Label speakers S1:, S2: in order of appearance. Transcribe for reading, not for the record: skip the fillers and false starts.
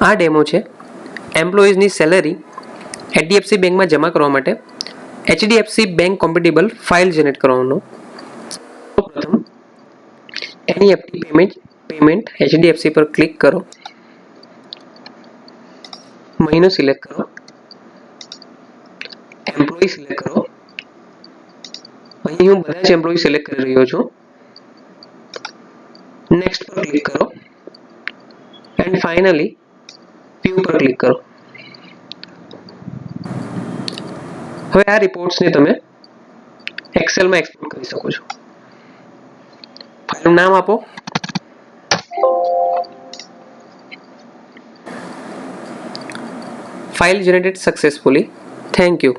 S1: આ ડેમો છે એમ્પ્લોઈઝની salary HDFC બેંકમાં જમા કરવા માટે એચડીએફસી બેંક કોમ્પેટેબલ ફાઇલ જનરેટ કરવાનો. પ્રથમ એનઈએફટી પેમેન્ટ એચડીએફસી પર ક્લિક કરો, મહિનો સિલેક્ટ કરો, એમ્પ્લોયી સિલેક્ટ કરો. અહીં હું બધા જ એમ્પ્લોયી સિલેક્ટ કરી રહ્યો છું. નેક્સ્ટ પર ક્લિક કરો એન્ડ ફાઇનલી વ્યૂ પર ક્લિક કરો. હવે આ રિપોર્ટ્સને તમે એક્સેલમાં એક્સપોર્ટ કરી શકો છો. ફાઇલનું નામ આપો. File generated successfully. Thank you.